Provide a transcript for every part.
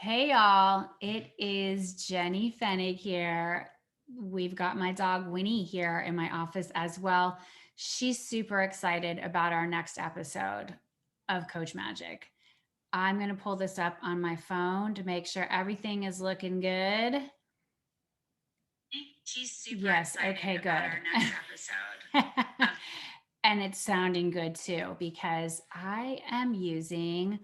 Hey y'all, it is Jenny Fennig here. We've got my dog Winnie here in my office as well. She's super excited about our next episode of Coach Magic. I'm going to pull this up on my phone to make sure everything is looking good. She's super Yes, excited okay, about good. our next episode. And it's sounding good too because I am using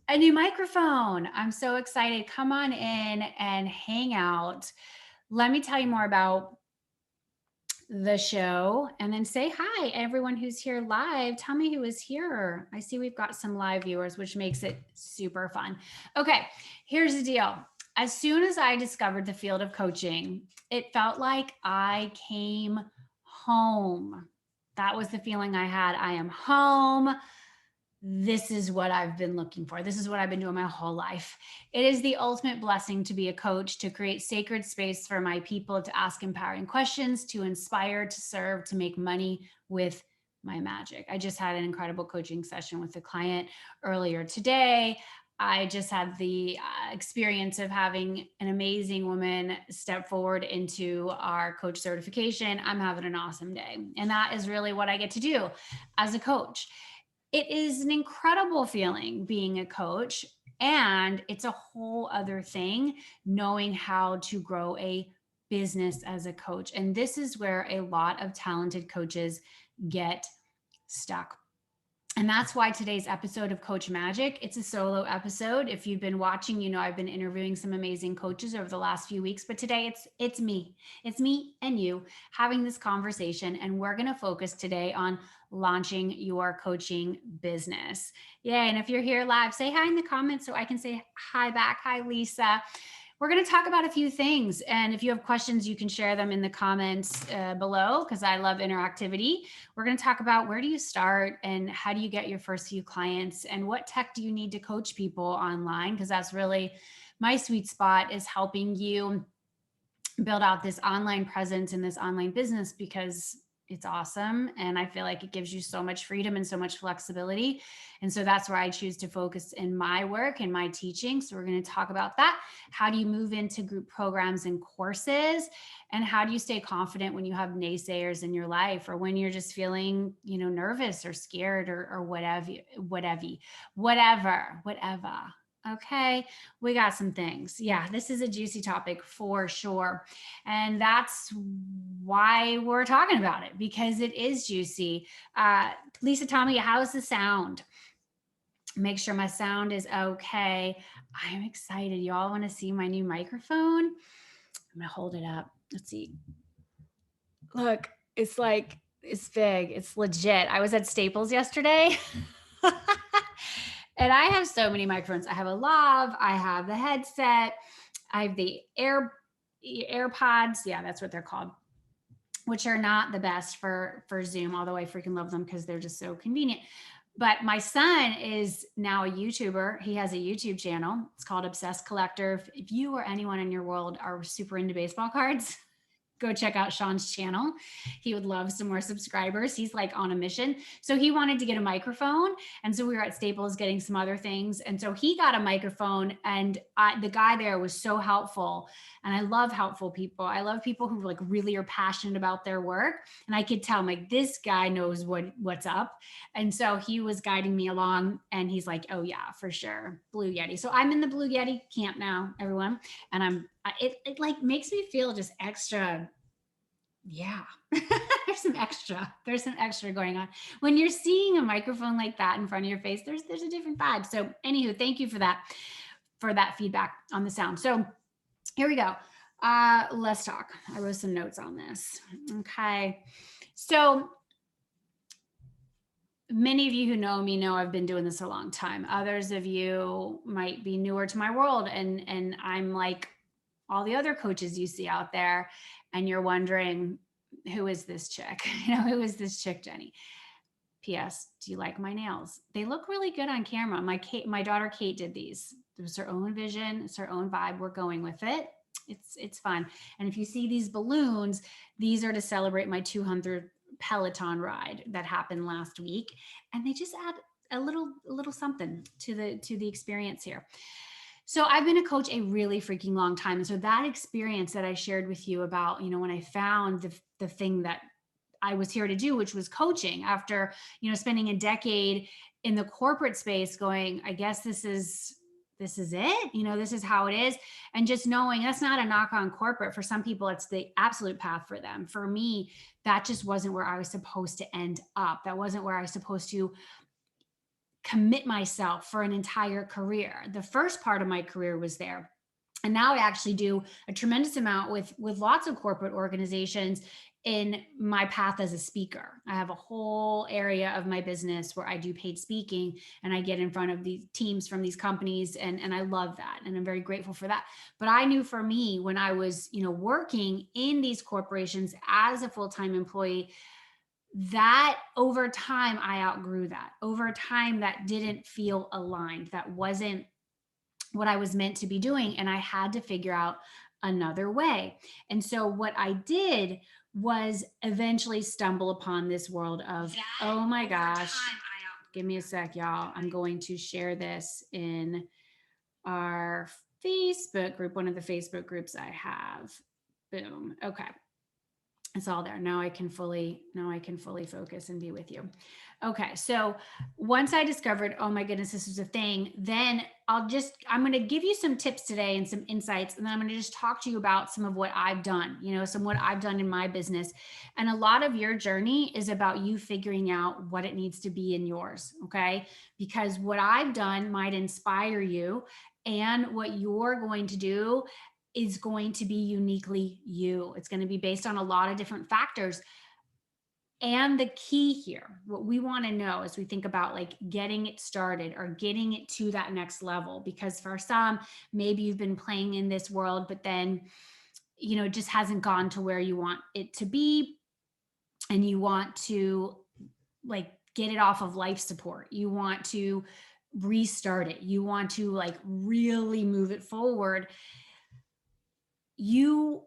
a new microphone. I'm so excited. Come on in and hang out. Let me tell you more about the show and then say hi everyone who's here live. Tell me who is here. I see we've got some live viewers, which makes it super fun. Okay, here's the deal. As soon as I discovered the field of coaching, it felt like I came home. That was the feeling I had. I am home. This is what I've been looking for. This is what I've been doing my whole life. It is the ultimate blessing to be a coach, to create sacred space for my people, to ask empowering questions, to inspire, to serve, to make money with my magic. I just had an incredible coaching session with a client earlier today. I just had the experience of having an amazing woman step forward into our coach certification. I'm having an awesome day. And that is really what I get to do as a coach. It is an incredible feeling being a coach, and it's a whole other thing knowing how to grow a business as a coach. And this is where a lot of talented coaches get stuck. And that's why today's episode of Coach Magic, it's a solo episode. If you've been watching, you know I've been interviewing some amazing coaches over the last few weeks, but today it's me. It's me and you having this conversation, and we're going to focus today on launching your coaching business. Yay, and if you're here live, say hi in the comments so I can say hi back. Hi Lisa. We're going to talk about a few things. And if you have questions, you can share them in the comments below because I love interactivity. We're going to talk about where do you start and how do you get your first few clients and what tech do you need to coach people online? Because that's really my sweet spot, is helping you build out this online presence in this online business because it's awesome. And I feel like it gives you so much freedom and so much flexibility. And so that's where I choose to focus in my work and my teaching. So we're going to talk about that. How do you move into group programs and courses? And how do you stay confident when you have naysayers in your life or when you're just feeling, nervous or scared or whatever. Okay, we got some things. Yeah, this is a juicy topic for sure. And that's why we're talking about it, because it is juicy. Lisa, Tommy, how's the sound? Make sure my sound is okay. I'm excited. Y'all want to see my new microphone? I'm going to hold it up. Let's see. Look, it's big. It's legit. I was at Staples yesterday. And I have so many microphones. I have a lav, I have the headset, I have the AirPods. Yeah, that's what they're called, which are not the best for Zoom, although I freaking love them because they're just so convenient. But my son is now a YouTuber. He has a YouTube channel. It's called Obsessed Collector. If you or anyone in your world are super into baseball cards, go check out Sean's channel. He would love some more subscribers. He's like on a mission. So he wanted to get a microphone. And so we were at Staples getting some other things. And so he got a microphone, and the guy there was so helpful. And I love helpful people. I love people who like really are passionate about their work. And I could tell, like, this guy knows what's up. And so he was guiding me along, and he's like, oh yeah, for sure. Blue Yeti. So I'm in the Blue Yeti camp now, everyone. And it like makes me feel just extra. Yeah. There's some extra going on when you're seeing a microphone like that in front of your face. There's a different vibe. So anywho, thank you for that feedback on the sound. So here we go. Let's talk. I wrote some notes on this. Okay. So many of you who know me know I've been doing this a long time. Others of you might be newer to my world, and I'm like all the other coaches you see out there, and you're wondering, who is this chick? Who is this chick, Jenny? P.S. Do you like my nails? They look really good on camera. My daughter Kate did these. It was her own vision. It's her own vibe. We're going with it. It's fun. And if you see these balloons, these are to celebrate my 200 Peloton ride that happened last week, and they just add a little something to the experience here. So I've been a coach a really freaking long time. And so that experience that I shared with you about, when I found the thing that I was here to do, which was coaching after, spending a decade in the corporate space going, I guess this is it, this is how it is. And just knowing that's not a knock on corporate. For some people, it's the absolute path for them. For me, that just wasn't where I was supposed to end up. That wasn't where I was supposed to commit myself for an entire career. The first part of my career was there. And now I actually do a tremendous amount with lots of corporate organizations in my path as a speaker. I have a whole area of my business where I do paid speaking, and I get in front of these teams from these companies, and I love that, and I'm very grateful for that. But I knew for me, when I was, working in these corporations as a full-time employee, that over time I outgrew that. Over time that didn't feel aligned. That wasn't what I was meant to be doing. And I had to figure out another way. And so what I did was eventually stumble upon this world of, That oh my over gosh, time, give me a sec, y'all. I'm going to share this in our Facebook group, one of the Facebook groups I have. Boom. Okay, it's all there. Now I can fully focus and be with you. Okay, so once I discovered, oh my goodness, this is a thing, then I'm going to give you some tips today and some insights, and then I'm going to just talk to you about some of what I've done, some what I've done in my business. And a lot of your journey is about you figuring out what it needs to be in yours. Okay, because what I've done might inspire you, and what you're going to do is going to be uniquely you. It's going to be based on a lot of different factors. And the key here, what we want to know as we think about like getting it started or getting it to that next level, because for some, maybe you've been playing in this world, but then, it just hasn't gone to where you want it to be. And you want to like get it off of life support. You want to restart it. You want to like really move it forward. You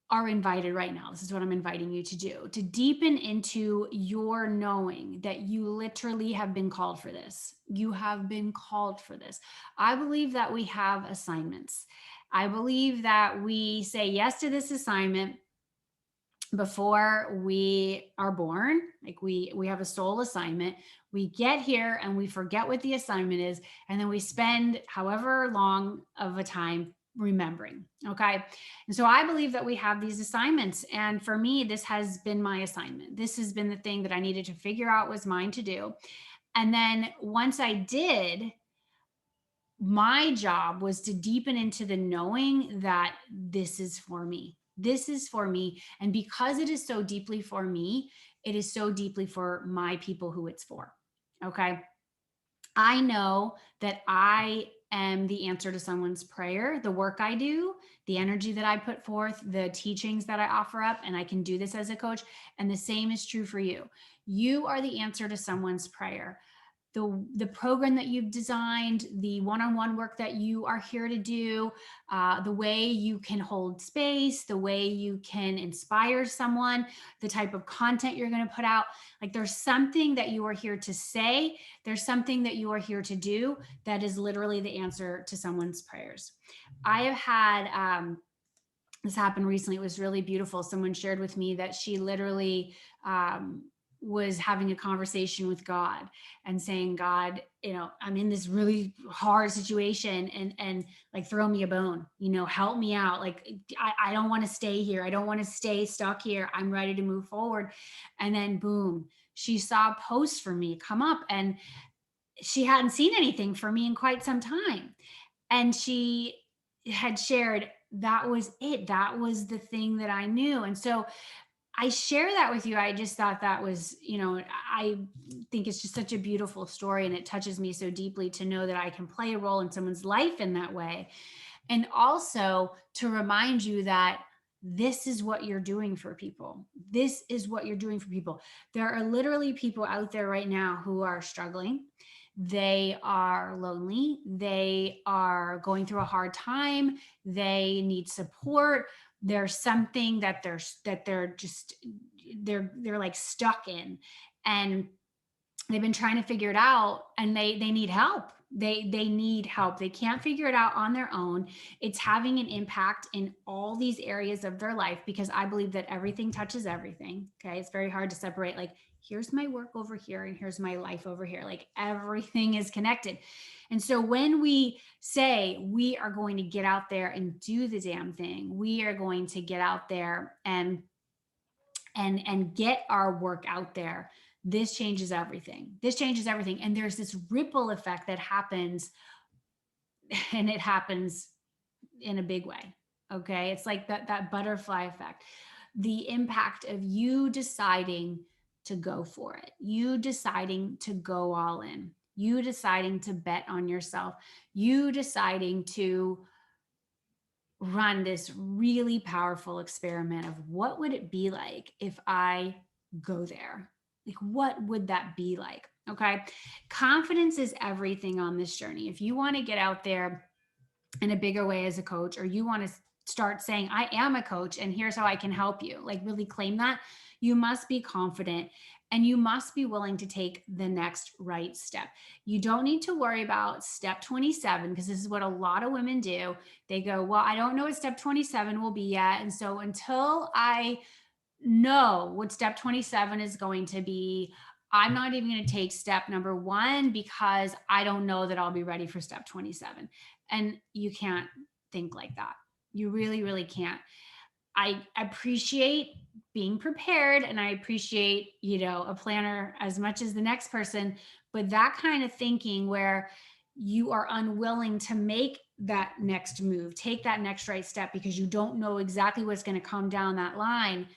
are invited right now. This is what I'm inviting you to do, to deepen into your knowing that you literally have been called for this. You have been called for this. I believe that we have assignments. I believe that we say yes to this assignment before we are born. Like we have a soul assignment. We get here and we forget what the assignment is, and then we spend however long of a time remembering. Okay, and so I believe that we have these assignments, and for me this has been my assignment. This has been the thing that I needed to figure out was mine to do. And then once I did, my job was to deepen into the knowing that this is for me. This is for me. And because it is so deeply for me, it is so deeply for my people who it's for. Okay. I know that I am the answer to someone's prayer, the work I do, the energy that I put forth, the teachings that I offer up, and I can do this as a coach. And the same is true for you. You are the answer to someone's prayer. The program that you've designed, the one-on-one work that you are here to do, the way you can hold space, the way you can inspire someone, the type of content you're going to put out. Like there's something that you are here to say. There's something that you are here to do that is literally the answer to someone's prayers. I have had this happened recently. It was really beautiful. Someone shared with me that she literally was having a conversation with God and saying, God, I'm in this really hard situation, and like throw me a bone, help me out. Like I don't want to stay here. I don't want to stay stuck here. I'm ready to move forward. And then boom, she saw a post for me come up, and she hadn't seen anything for me in quite some time. And she had shared, that was it. That was the thing that I knew. And so I share that with you. I just thought that was, I think it's just such a beautiful story, and it touches me so deeply to know that I can play a role in someone's life in that way. And also to remind you that this is what you're doing for people. This is what you're doing for people. There are literally people out there right now who are struggling. They are lonely. They are going through a hard time. They need support. There's something that they're like stuck in, and they've been trying to figure it out, and they need help. They need help. They can't figure it out on their own. It's having an impact in all these areas of their life because I believe that everything touches everything. Okay? It's very hard to separate like here's my work over here and here's my life over here. Like everything is connected. And so when we say we are going to get out there and do the damn thing, we are going to get out there and get our work out there, this changes everything. This changes everything. And there's this ripple effect that happens, and it happens in a big way. Okay. It's like that butterfly effect. The impact of you deciding to go for it, you deciding to go all in, you deciding to bet on yourself, you deciding to run this really powerful experiment of what would it be like if I go there? Like, what would that be like? Okay. Confidence is everything on this journey. If you want to get out there in a bigger way as a coach, or you want to start saying, I am a coach and here's how I can help you, like really claim that, you must be confident and you must be willing to take the next right step. You don't need to worry about step 27 because this is what a lot of women do. They go, well, I don't know what step 27 will be yet. And so until I know what step 27 is going to be, I'm not even going to take step number one because I don't know that I'll be ready for step 27. And you can't think like that. You really, really can't. I appreciate being prepared and I appreciate, a planner as much as the next person, but that kind of thinking where you are unwilling to make that next move, take that next right step because you don't know exactly what's going to come down that line,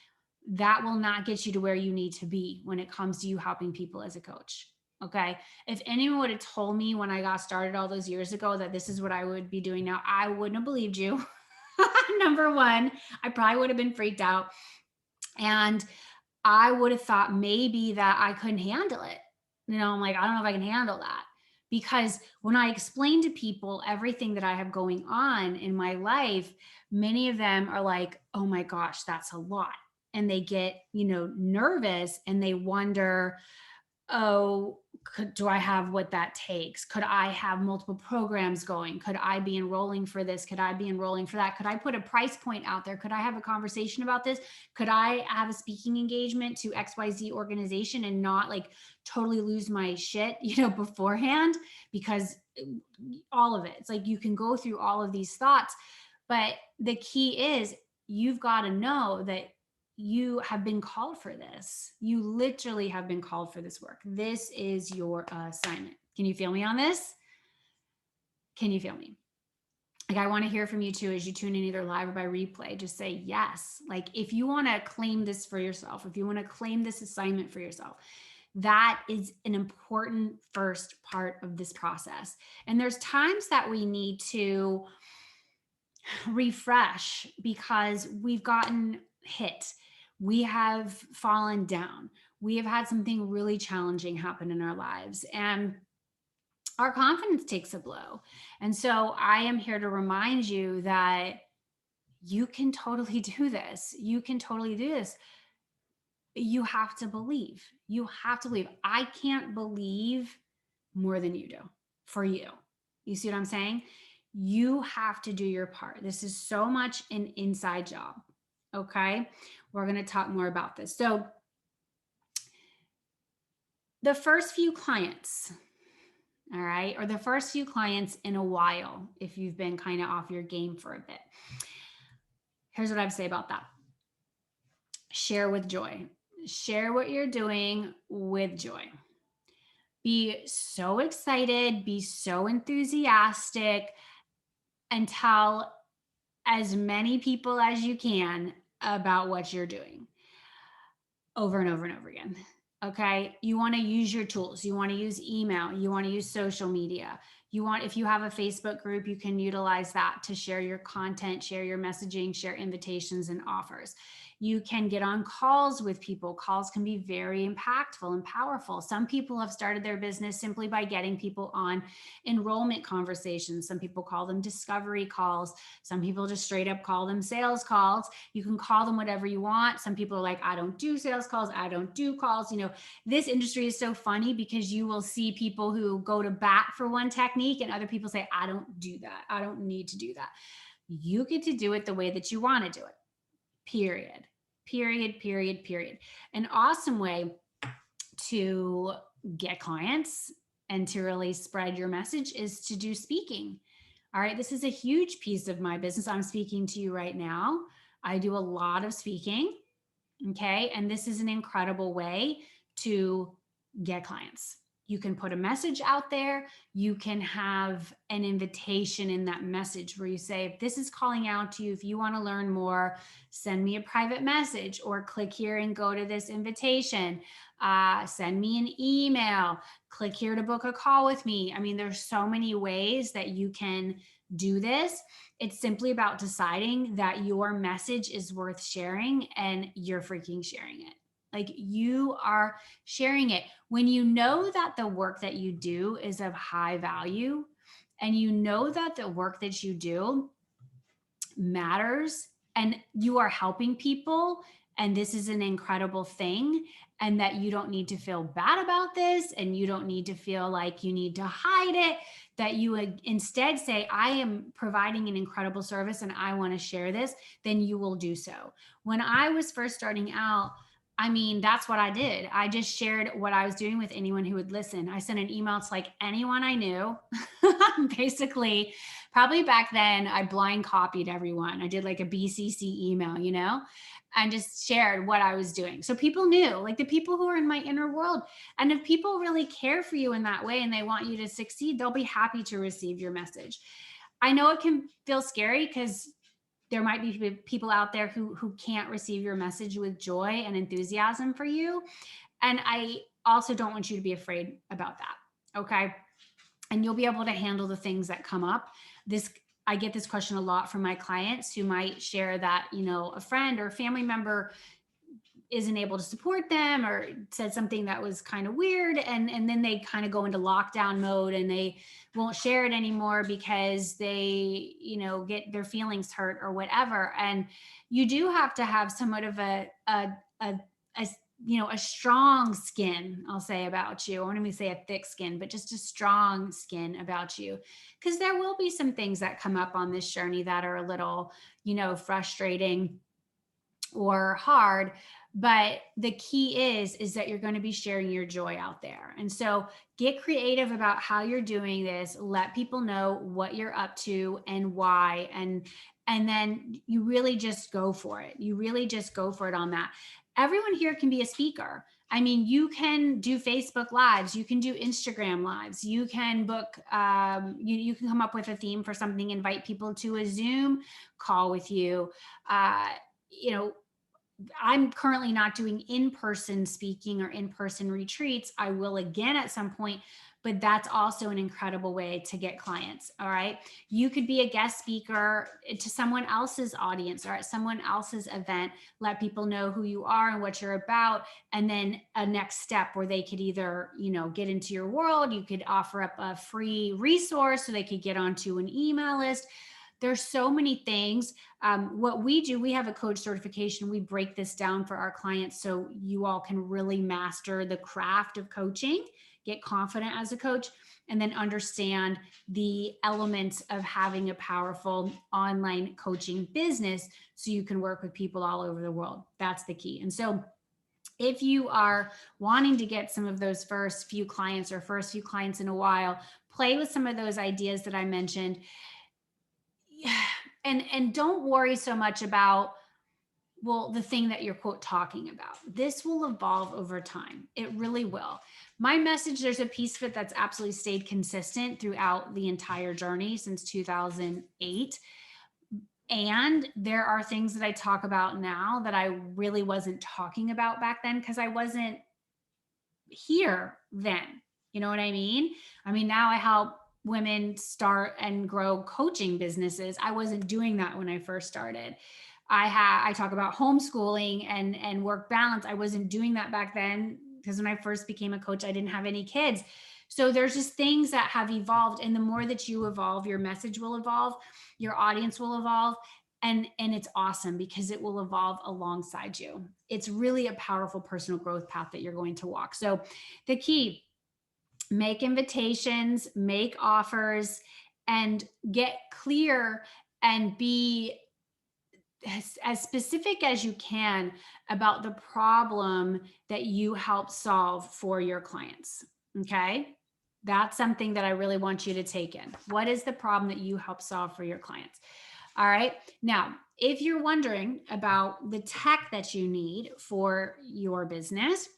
that will not get you to where you need to be when it comes to you helping people as a coach. Okay. If anyone would have told me when I got started all those years ago that this is what I would be doing now, I wouldn't have believed you. Number one, I probably would have been freaked out. And I would have thought maybe that I couldn't handle it. I'm like, I don't know if I can handle that. Because when I explain to people everything that I have going on in my life, many of them are like, oh my gosh, that's a lot. And they get, nervous and they wonder, oh, do I have what that takes? Could I have multiple programs going? Could I be enrolling for this? Could I be enrolling for that? Could I put a price point out there? Could I have a conversation about this? Could I have a speaking engagement to XYZ organization and not like totally lose my shit, beforehand? Because all of it, it's like you can go through all of these thoughts, but the key is you've got to know that you have been called for this. You literally have been called for this work. This is your assignment. Can you feel me on this? Can you feel me? Like, I want to hear from you too as you tune in either live or by replay. Just say yes. Like, if you want to claim this for yourself, if you want to claim this assignment for yourself, that is an important first part of this process. And there's times that we need to refresh because we've gotten hit. We have fallen down. We have had something really challenging happen in our lives. And our confidence takes a blow. And so I am here to remind you that you can totally do this. You can totally do this. You have to believe. You have to believe. I can't believe more than you do for you. You see what I'm saying? You have to do your part. This is so much an inside job. Okay. We're going to talk more about this. So, the first few clients, all right, or the first few clients in a while, if you've been kind of off your game for a bit, here's what I would say about that: share with joy. Share what you're doing with joy. Be so excited, be so enthusiastic, and tell as many people as you can about what you're doing over and over and over again. Okay. You want to use your tools. You want to use email. You want to use social media. If you have a Facebook group, you can utilize that to share your content, share your messaging, share invitations and offers. You can get on calls with people. Calls can be very impactful and powerful. Some people have started their business simply by getting people on enrollment conversations. Some people call them discovery calls. Some people just straight up call them sales calls. You can call them whatever you want. Some people are like, I don't do sales calls. I don't do calls. This industry is so funny because you will see people who go to bat for one technique and other people say, I don't do that. I don't need to do that. You get to do it the way that you want to do it. Period. Period, period, period. An awesome way to get clients and to really spread your message is to do speaking. All right, this is a huge piece of my business. I'm speaking to you right now. I do a lot of speaking. Okay. And this is an incredible way to get clients. You can put a message out there. You can have an invitation in that message where you say, if this is calling out to you, if you want to learn more, send me a private message or click here and go to this invitation. Send me an email, click here to book a call with me. I mean, there's so many ways that you can do this. It's simply about deciding that your message is worth sharing and you're freaking sharing it. Like you are sharing it. When you know that the work that you do is of high value and you know that the work that you do matters and you are helping people and this is an incredible thing and that you don't need to feel bad about this and you don't need to feel like you need to hide it, that you would instead say, I am providing an incredible service and I want to share this, then you will do so. When I was first starting out, I mean, that's what I did. I just shared what I was doing with anyone who would listen. I sent an email to like anyone I knew. Basically, probably back then, I blind copied everyone. I did like a BCC email, and just shared what I was doing. So people knew, like the people who are in my inner world. And if people really care for you in that way and they want you to succeed, they'll be happy to receive your message. I know it can feel scary because there might be people out there who can't receive your message with joy and enthusiasm for you. And I also don't want you to be afraid about that. Okay. And you'll be able to handle the things that come up. This I get this question a lot from my clients who might share that, a friend or a family member isn't able to support them or said something that was kind of weird and then they kind of go into lockdown mode and they won't share it anymore because they get their feelings hurt or whatever. And you do have to have somewhat of a a strong skin, I'll say, about you. I want to say a thick skin, but just a strong skin about you, because there will be some things that come up on this journey that are a little frustrating or hard. But the key is that you're going to be sharing your joy out there. And so get creative about how you're doing this. Let people know what you're up to and why. And then you really just go for it. You really just go for it on that. Everyone here can be a speaker. I mean, you can do Facebook lives, you can do Instagram lives, you can book, you can come up with a theme for something, invite people to a Zoom call with you. You know, I'm currently not doing in-person speaking or in-person retreats. I will again at some point, but that's also an incredible way to get clients. All right. You could be a guest speaker to someone else's audience or at someone else's event, let people know who you are and what you're about. And then a next step where they could either, get into your world, you could offer up a free resource so they could get onto an email list. There's so many things. What we do, we have a coach certification. We break this down for our clients so you all can really master the craft of coaching, get confident as a coach, and then understand the elements of having a powerful online coaching business so you can work with people all over the world. That's the key. And so if you are wanting to get some of those first few clients or first few clients in a while, play with some of those ideas that I mentioned. And don't worry so much about the thing that you're quote talking about. This will evolve over time. It really will. My message, there's a piece of it that's absolutely stayed consistent throughout the entire journey since 2008. And there are things that I talk about now that I really wasn't talking about back then because I wasn't here then. You know what I mean? I mean, now I help women start and grow coaching businesses. I wasn't doing that when I first started. I talk about homeschooling and work balance. I wasn't doing that back then because when I first became a coach, I didn't have any kids. So there's just things that have evolved, and the more that you evolve, your message will evolve, your audience will evolve, and it's awesome because it will evolve alongside you. It's really a powerful personal growth path that you're going to walk. So the key, make invitations, make offers, and get clear and be as specific as you can about the problem that you help solve for your clients. Okay. That's something that I really want you to take in. What is the problem that you help solve for your clients? All right. Now, if you're wondering about the tech that you need for your business,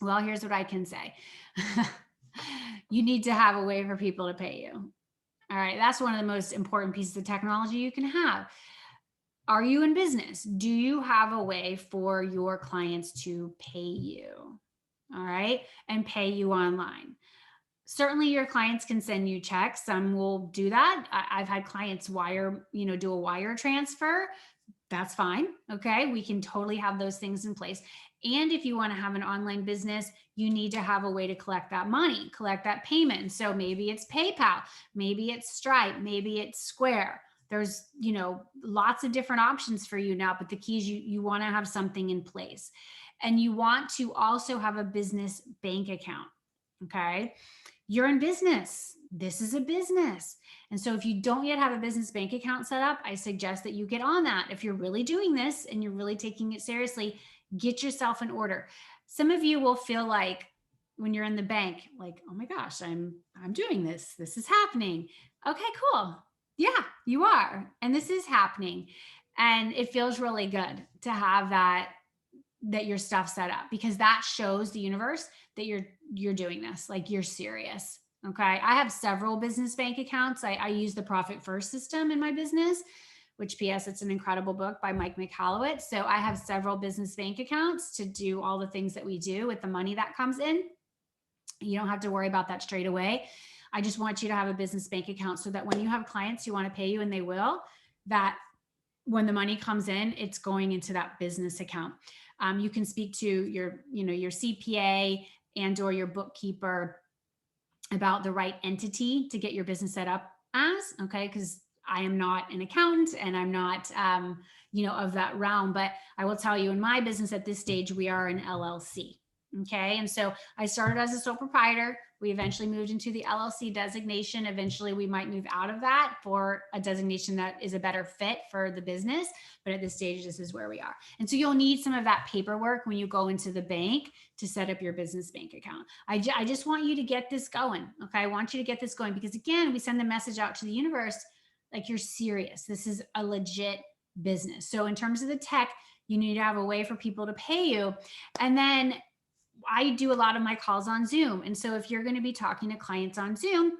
well, here's what I can say. You need to have a way for people to pay you. All right. That's one of the most important pieces of technology you can have. Are you in business? Do you have a way for your clients to pay you? All right. And pay you online. Certainly your clients can send you checks. Some will do that. I've had clients do a wire transfer. That's fine. Okay. We can totally have those things in place. And if you want to have an online business, you need to have a way to collect that money, collect that payment. So maybe it's PayPal, maybe it's Stripe, maybe it's Square. There's, lots of different options for you now, but the key is you want to have something in place. And you want to also have a business bank account. Okay. You're in business. This is a business. And so if you don't yet have a business bank account set up, I suggest that you get on that. If you're really doing this and you're really taking it seriously, get yourself in order. Some of you will feel like when you're in the bank, like, oh my gosh, I'm doing this. This is happening. Okay, cool. Yeah, you are. And this is happening. And it feels really good to have that your stuff set up, because that shows the universe that you're doing this, like you're serious. Okay. I have several business bank accounts. I use the Profit First system in my business, which, PS, it's an incredible book by Mike Michalowicz. So I have several business bank accounts to do all the things that we do with the money that comes in. You don't have to worry about that straight away. I just want you to have a business bank account so that when you have clients who want to pay you, and they will, that when the money comes in, it's going into that business account. You can speak to your CPA and or your bookkeeper about the right entity to get your business set up as. Okay, because I am not an accountant and I'm not of that realm, but I will tell you, in my business at this stage, we are an LLC. Okay. And so I started as a sole proprietor. We eventually moved into the LLC designation. Eventually, we might move out of that for a designation that is a better fit for the business. But at this stage, this is where we are. And so you'll need some of that paperwork when you go into the bank to set up your business bank account. I just want you to get this going. Okay. I want you to get this going because, again, we send the message out to the universe like you're serious. This is a legit business. So, in terms of the tech, you need to have a way for people to pay you. And then I do a lot of my calls on Zoom. And so if you're going to be talking to clients on Zoom,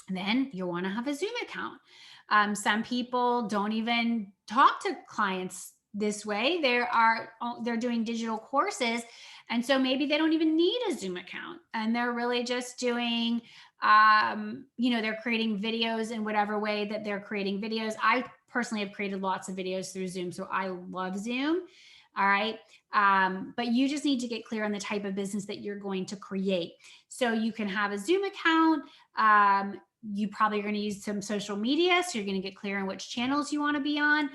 then you'll want to have a Zoom account. Some people don't even talk to clients this way. They're doing digital courses, and so maybe they don't even need a Zoom account, and they're really just doing, they're creating videos in whatever way that they're creating videos. I personally have created lots of videos through Zoom, so I love Zoom. All right. But you just need to get clear on the type of business that you're going to create. So you can have a Zoom account. You probably are going to use some social media. So you're going to get clear on which channels you want to be on.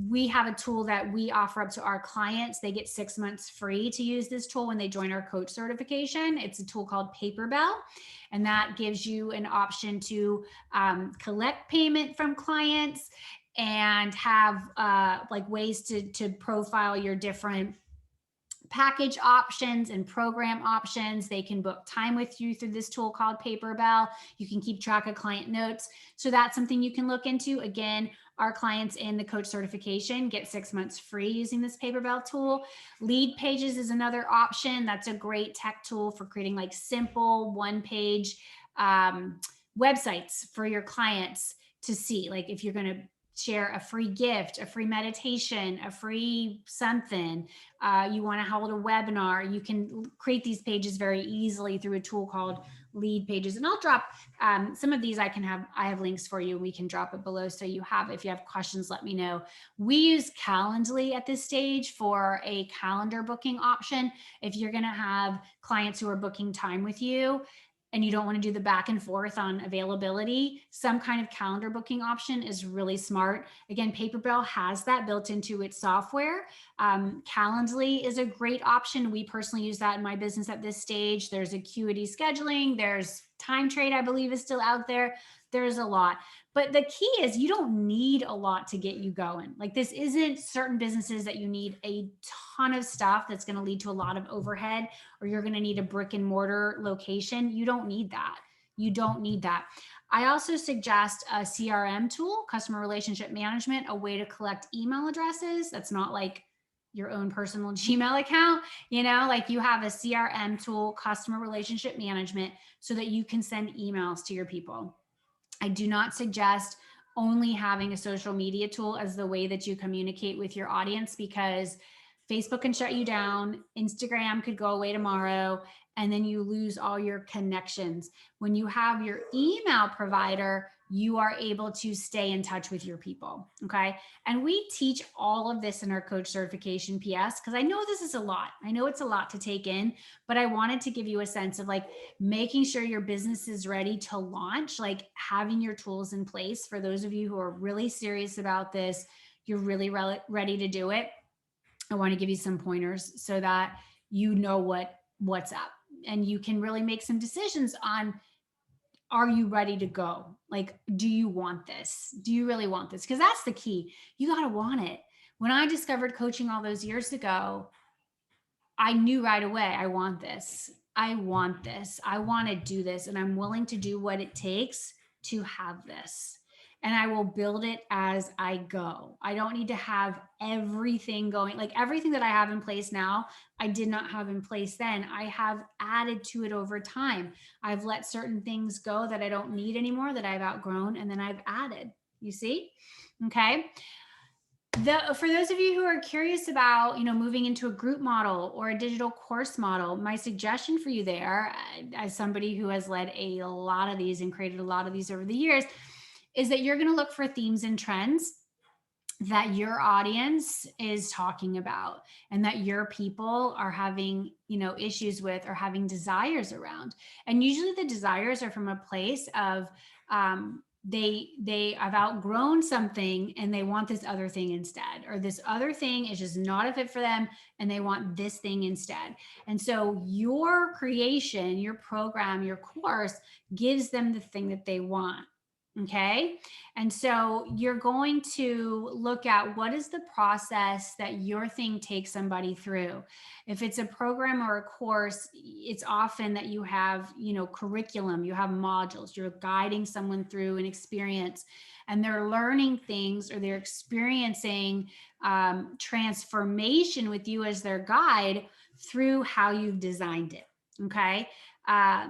We have a tool that we offer up to our clients. They get 6 months free to use this tool when they join our coach certification. It's a tool called Paperbell, and that gives you an option to collect payment from clients and have like ways to profile your different package options and program options. They can book time with you through this tool called Paperbell. You can keep track of client notes. So that's something you can look into. Again, our clients in the coach certification get 6 months free using this Paperbell tool. Lead Pages is another option. That's a great tech tool for creating like simple one-page websites for your clients to see. Like if you're going to share a free gift, a free meditation, a free something, you want to hold a webinar, you can create these pages very easily through a tool called lead pages. And I'll drop some of these. I have links for you. We can drop it below so you have, if you have questions, let me know. We use Calendly at this stage for a calendar booking option. If you're going to have clients who are booking time with you, and you don't want to do the back and forth on availability, some kind of calendar booking option is really smart. Again, Paperbill has that built into its software. Calendly is a great option. We personally use that in my business at this stage. There's Acuity scheduling. There's Time Trade, I believe, is still out there. There's a lot. But the key is you don't need a lot to get you going. Like, this isn't certain businesses that you need a ton of stuff that's going to lead to a lot of overhead, or you're going to need a brick and mortar location. You don't need that. You don't need that. I also suggest a CRM tool, customer relationship management, a way to collect email addresses. That's not like your own personal Gmail account, like you have a CRM tool, customer relationship management, so that you can send emails to your people. I do not suggest only having a social media tool as the way that you communicate with your audience, because Facebook can shut you down, Instagram could go away tomorrow, and then you lose all your connections. When you have your email provider, you are able to stay in touch with your people. Okay. And we teach all of this in our coach certification PS, because I know this is a lot. I know it's a lot to take in, but I wanted to give you a sense of like making sure your business is ready to launch, like having your tools in place. For those of you who are really serious about this, you're really ready to do it, I want to give you some pointers so that you know what's up, and you can really make some decisions on, are you ready to go? Like, do you want this? Do you really want this? Because that's the key. You got to want it. When I discovered coaching all those years ago, I knew right away, I want this. I want this. I want to do this. And I'm willing to do what it takes to have this. And I will build it as I go. I don't need to have everything going. Like, everything that I have in place now, I did not have in place then. I have added to it over time. I've let certain things go that I don't need anymore, that I've outgrown, and then I've added. You see? Okay. For those of you who are curious about, moving into a group model or a digital course model, my suggestion for you there, as somebody who has led a lot of these and created a lot of these over the years, is that you're going to look for themes and trends that your audience is talking about, and that your people are having, issues with, or having desires around. And usually the desires are from a place of, they have outgrown something and they want this other thing instead, or this other thing is just not a fit for them and they want this thing instead. And so your creation, your program, your course gives them the thing that they want. Okay. And so you're going to look at, what is the process that your thing takes somebody through. If it's a program or a course, it's often that you have, curriculum, you have modules, you're guiding someone through an experience, and they're learning things, or they're experiencing transformation with you as their guide through how you've designed it. Okay.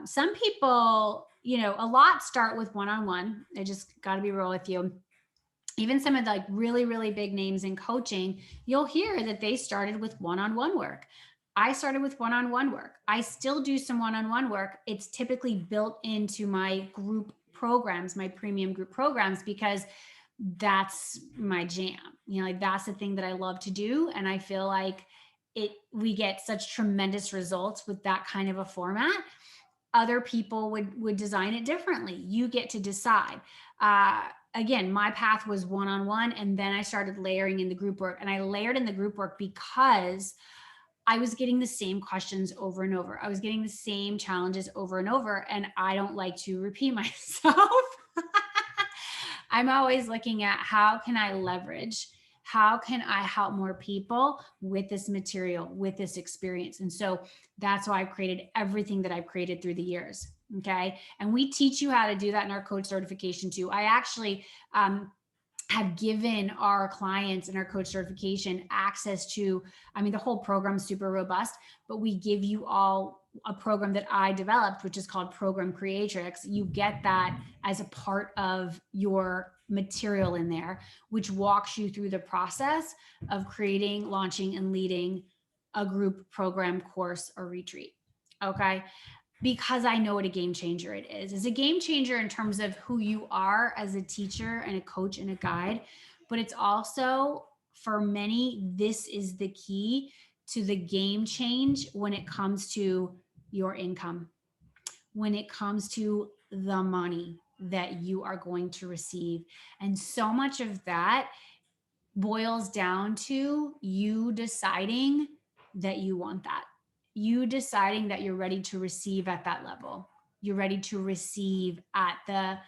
Some people, a lot start with one-on-one. I just got to be real with you. Even some of the like really, really big names in coaching, you'll hear that they started with one-on-one work. I started with one-on-one work. I still do some one-on-one work. It's typically built into my group programs, my premium group programs, because that's my jam. Like, that's the thing that I love to do. And I feel like we get such tremendous results with that kind of a format. Other people would design it differently. You get to decide. Again, my path was one-on-one, and then I started layering in the group work. And I layered in the group work because I was getting the same questions over and over. I was getting the same challenges over and over, and I don't like to repeat myself. I'm always looking at, how can I leverage? How can I help more people with this material, with this experience? And so that's why I've created everything that I've created through the years. Okay. And we teach you how to do that in our coach certification too. I actually have given our clients in our coach certification access to, the whole program is super robust, but we give you all a program that I developed, which is called Program Creatrix. You get that as a part of your material in there, which walks you through the process of creating, launching, and leading a group program, course, or retreat. Okay. because I know what a game changer it is. It's a game changer in terms of who you are as a teacher and a coach and a guide, but it's also for many, this is the key to the game change when it comes to your income, when it comes to the money that you are going to receive. And so much of that boils down to you deciding that you want that. You deciding that you're ready to receive at that level. You're ready to receive at the,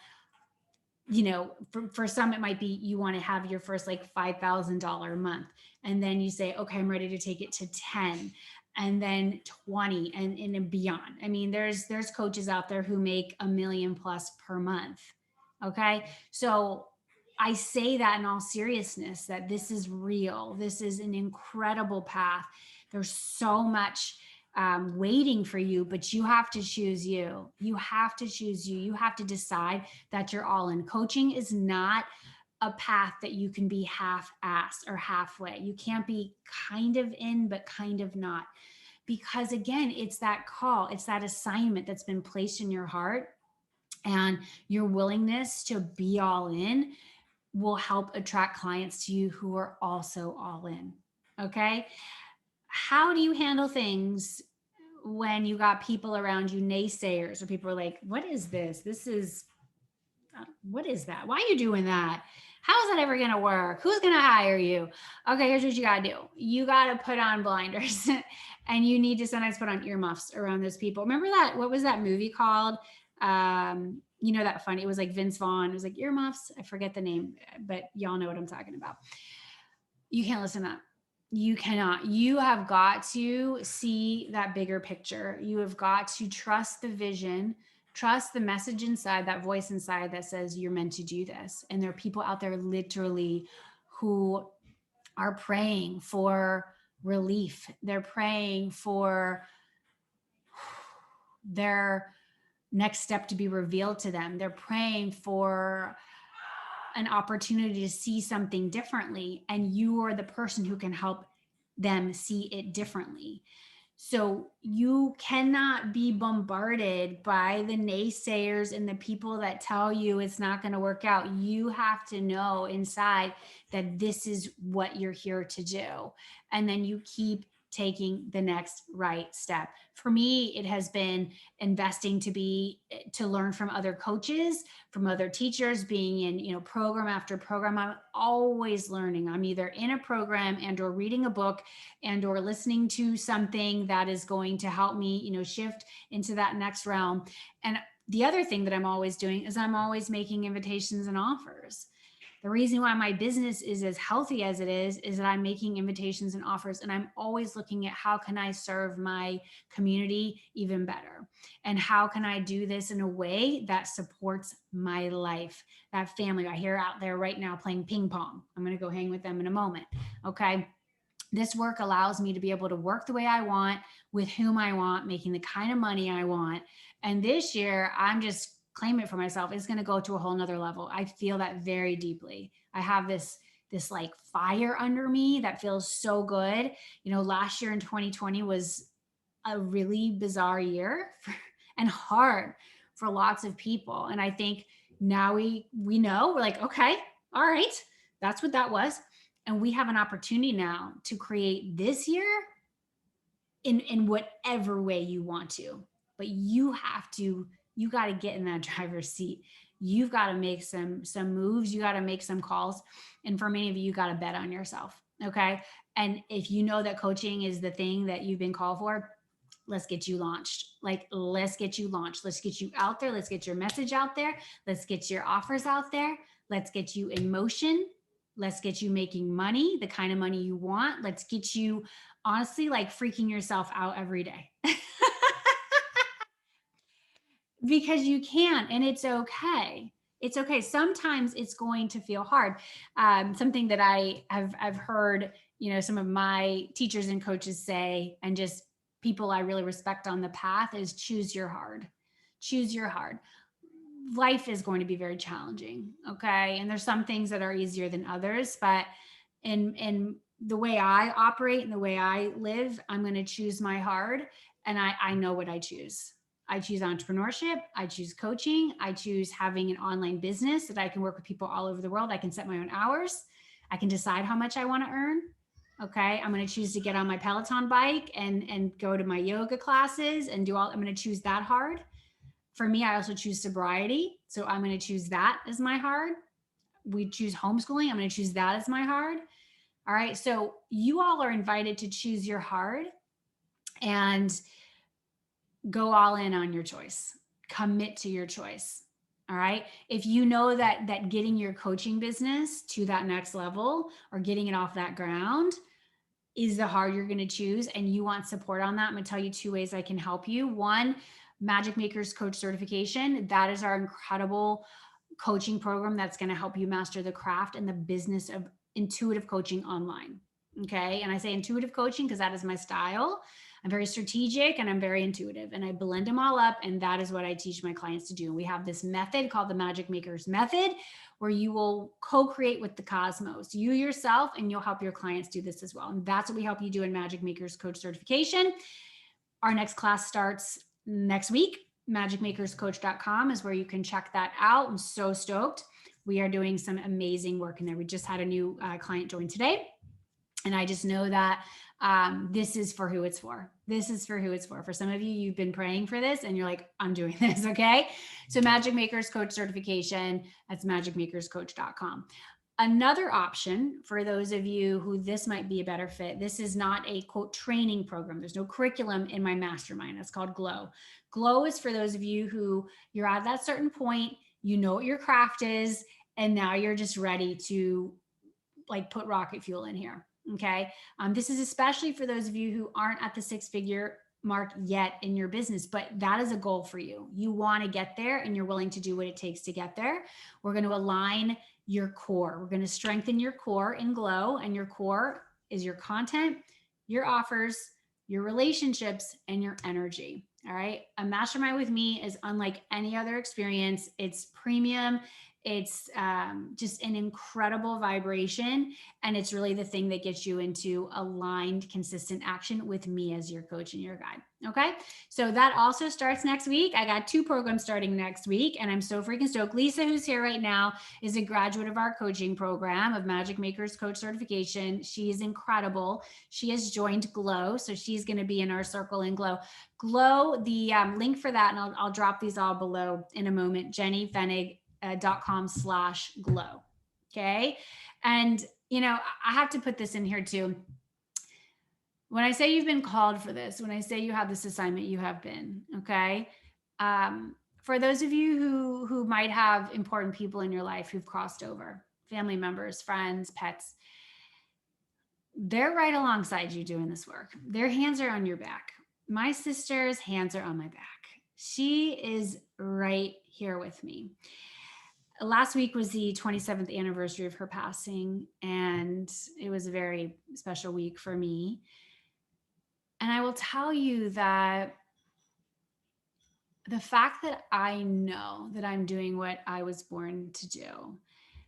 for some, it might be you want to have your first like $5,000 a month. And then you say, okay, I'm ready to take it to 10 and then 20 and beyond. I mean, there's coaches out there who make a million plus per month. Okay. So I say that in all seriousness, that this is real. This is an incredible path. There's so much waiting for you, but you have to choose you. You have to choose you. You have to decide that you're all in. Coaching is not a path that you can be half-assed or halfway. You can't be kind of in, but kind of not. Because again, it's that call, it's that assignment that's been placed in your heart, and your willingness to be all in will help attract clients to you who are also all in. Okay. How do you handle things when you got people around you, naysayers, or people are like, what is this? This is, what is that? Why are you doing that? How is that ever going to work? Who's going to hire you? Okay, here's what you got to do. You got to put on blinders and you need to sometimes put on earmuffs around those people. Remember that? What was that movie called? That funny, it was like Vince Vaughn. It was like earmuffs. I forget the name, but y'all know what I'm talking about. You can't listen to that. You cannot. You have got to see that bigger picture. You have got to trust the vision, trust the message inside, that voice inside that says you're meant to do this. And there are people out there literally who are praying for relief. They're praying for their next step to be revealed to them. They're praying for an opportunity to see something differently, and you are the person who can help them see it differently. So you cannot be bombarded by the naysayers and the people that tell you it's not going to work out. You have to know inside that this is what you're here to do. And then you keep taking the next right step. For me, it has been investing to learn from other coaches, from other teachers, being in, program after program. I'm always learning. I'm either in a program and or reading a book and or listening to something that is going to help me, shift into that next realm. And the other thing that I'm always doing is I'm always making invitations and offers. The reason why my business is as healthy as it is that I'm making invitations and offers, and I'm always looking at how can I serve my community even better, and how can I do this in a way that supports my life, that family. I hear out there right now playing ping pong. I'm going to go hang with them in a moment. Okay. This work allows me to be able to work the way I want, with whom I want, making the kind of money I want. And this year, I'm just claiming it for myself. It's going to go to a whole nother level. I feel that very deeply. I have this like fire under me that feels so good. Last year in 2020 was a really bizarre year and hard for lots of people. And I think now we know, we're like, okay, all right, that's what that was. And we have an opportunity now to create this year in whatever way you want to. But you got to get in that driver's seat. You've got to make some moves. You got to make some calls. And for many of you got to bet on yourself. Okay. And if you know that coaching is the thing that you've been called for, let's get you launched. Like, let's get you launched. Let's get you out there. Let's get your message out there. Let's get your offers out there. Let's get you in motion. Let's get you making money, the kind of money you want. Let's get you honestly like freaking yourself out every day. Because you can, and it's okay. It's okay. Sometimes it's going to feel hard. Something that I've heard, some of my teachers and coaches say, and just people I really respect on the path, is choose your hard. Choose your hard. Life is going to be very challenging. Okay. And there's some things that are easier than others, but in the way I operate and the way I live, I'm going to choose my hard. And I know what I choose. I choose entrepreneurship. I choose coaching. I choose having an online business that I can work with people all over the world. I can set my own hours. I can decide how much I want to earn. Okay. I'm going to choose to get on my Peloton bike and go to my yoga classes and do all, I'm going to choose that hard. For me, I also choose sobriety. So I'm going to choose that as my hard. We choose homeschooling. I'm going to choose that as my hard. All right. So you all are invited to choose your hard and go all in on your choice. Commit to your choice. All right. If you know that getting your coaching business to that next level or getting it off that ground is the hard you're going to choose and you want support on that, I'm going to tell you 2 ways I can help you. One, Magic Makers Coach Certification. That is our incredible coaching program that's going to help you master the craft and the business of intuitive coaching online. Okay. And I say intuitive coaching because that is my style. I'm very strategic and I'm very intuitive and I blend them all up. And that is what I teach my clients to do. We have this method called the Magic Makers Method where you will co-create with the cosmos, you yourself, and you'll help your clients do this as well. And that's what we help you do in Magic Makers Coach Certification. Our next class starts next week. Magicmakerscoach.com is where you can check that out. I'm so stoked. We are doing some amazing work in there. We just had a new client join today. And I just know that this is for who it's for. This is for who it's for. For some of you, you've been praying for this and you're like, I'm doing this. Okay. So Magic Makers Coach Certification, that's magicmakerscoach.com. Another option for those of you who this might be a better fit, this is not a quote training program. There's no curriculum in my mastermind. It's called Glow. Glow is for those of you who you're at that certain point, you know what your craft is, and now you're just ready to like put rocket fuel in here. Okay. This is especially for those of you who aren't at the 6-figure mark yet in your business, but that is a goal for you. You want to get there and you're willing to do what it takes to get there. We're going to align your core. We're going to strengthen your core in Glow, and your core is your content, your offers, your relationships, and your energy. All right. A mastermind with me is unlike any other experience. It's premium. It's just an incredible vibration. And it's really the thing that gets you into aligned, consistent action with me as your coach and your guide. Okay. So that also starts next week. I got 2 programs starting next week, and I'm so freaking stoked. Lisa, who's here right now, is a graduate of our coaching program of Magic Makers Coach Certification. She is incredible. She has joined Glow. So she's going to be in our circle in Glow. Glow, the link for that, and I'll drop these all below in a moment. Jenny Fenig .com/glow. Okay. And, you know, I have to put this in here too. When I say you've been called for this, when I say you have this assignment, you have been, okay. For those of you who might have important people in your life who've crossed over, family members, friends, pets, they're right alongside you doing this work. Their hands are on your back. My sister's hands are on my back. She is right here with me. Last week was the 27th anniversary of her passing, and it was a very special week for me. And I will tell you that the fact that I know that I'm doing what I was born to do,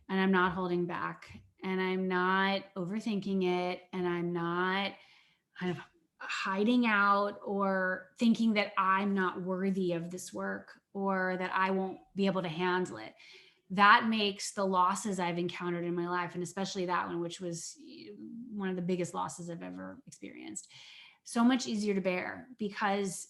and I'm not holding back, and I'm not overthinking it, and I'm not kind of hiding out or thinking that I'm not worthy of this work or that I won't be able to handle it, that makes the losses I've encountered in my life, and especially that one, which was one of the biggest losses I've ever experienced, so much easier to bear because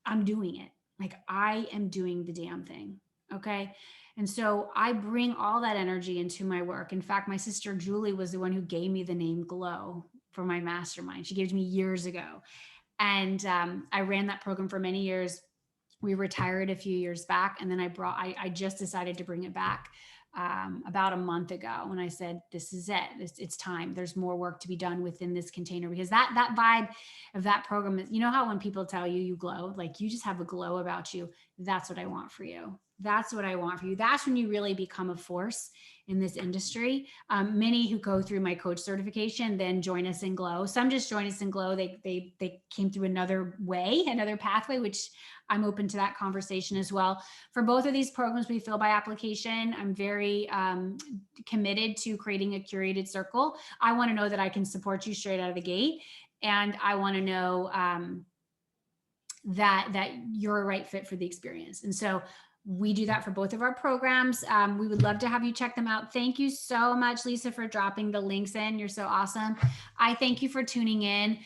I'm doing it. Like I am doing the damn thing. Okay. And so I bring all that energy into my work. In fact, my sister Julie was the one who gave me the name Glow for my mastermind. She gave it to me years ago. And I ran that program for many years. We retired a few years back, and then I just decided to bring it back about a month ago when I said, this is it. It's time. There's more work to be done within this container, because that vibe of that program is, you know how when people tell you you glow, like you just have a glow about you. That's what I want for you. That's what I want for you. That's when you really become a force in this industry. Many who go through my coach certification then join us in Glow. Some just join us in Glow. They came through another way, another pathway, which I'm open to that conversation as well. For both of these programs, we fill by application. I'm very committed to creating a curated circle. I want to know that I can support you straight out of the gate. And I want to know that you're a right fit for the experience. And so we do that for both of our programs. We would love to have you check them out. Thank you so much, Lisa, for dropping the links in. You're so awesome. I thank you for tuning in.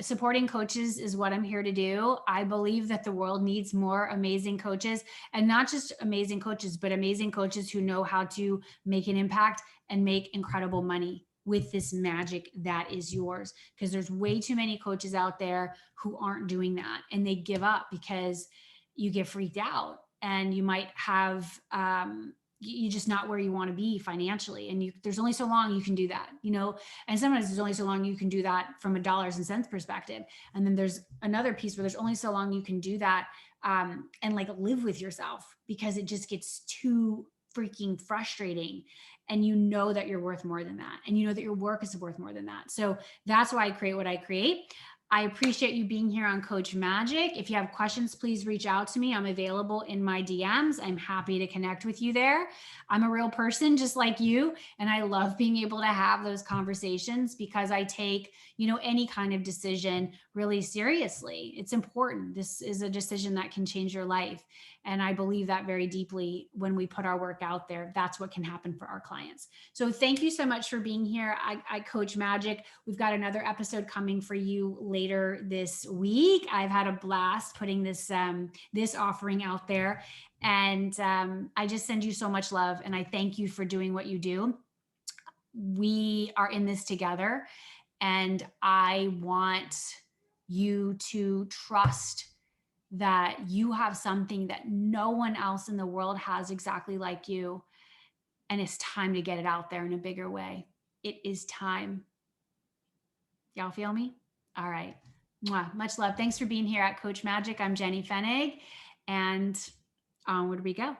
Supporting coaches is what I'm here to do. I believe that the world needs more amazing coaches, and not just amazing coaches, but amazing coaches who know how to make an impact and make incredible money with this magic that is yours. Because there's way too many coaches out there who aren't doing that, and they give up because you get freaked out, and you might have you just not where you want to be financially, and there's only so long you can do that, and sometimes there's only so long you can do that from a dollars and cents perspective, and then there's another piece where there's only so long you can do that, and like live with yourself, because it just gets too freaking frustrating, and you know that you're worth more than that, and you know that your work is worth more than that. So that's why I create what I create. I appreciate you being here on Coach Magic. If you have questions, please reach out to me. I'm available in my DMs. I'm happy to connect with you there. I'm a real person just like you, and I love being able to have those conversations, because I take, any kind of decision really seriously. It's important. This is a decision that can change your life, and I believe that very deeply. When we put our work out there, that's what can happen for our clients. So thank you so much for being here. I coach Magic. We've got another episode coming for you later this week. I've had a blast putting this offering out there, and I just send you so much love, and I thank you for doing what you do. We are in this together, and I want you to trust that you have something that no one else in the world has exactly like you, and it's time to get it out there in a bigger way. It is time. Y'all feel me? All right. Mwah. Much love. Thanks for being here at Coach Magic. I'm Jenny Fenig, and onward we go.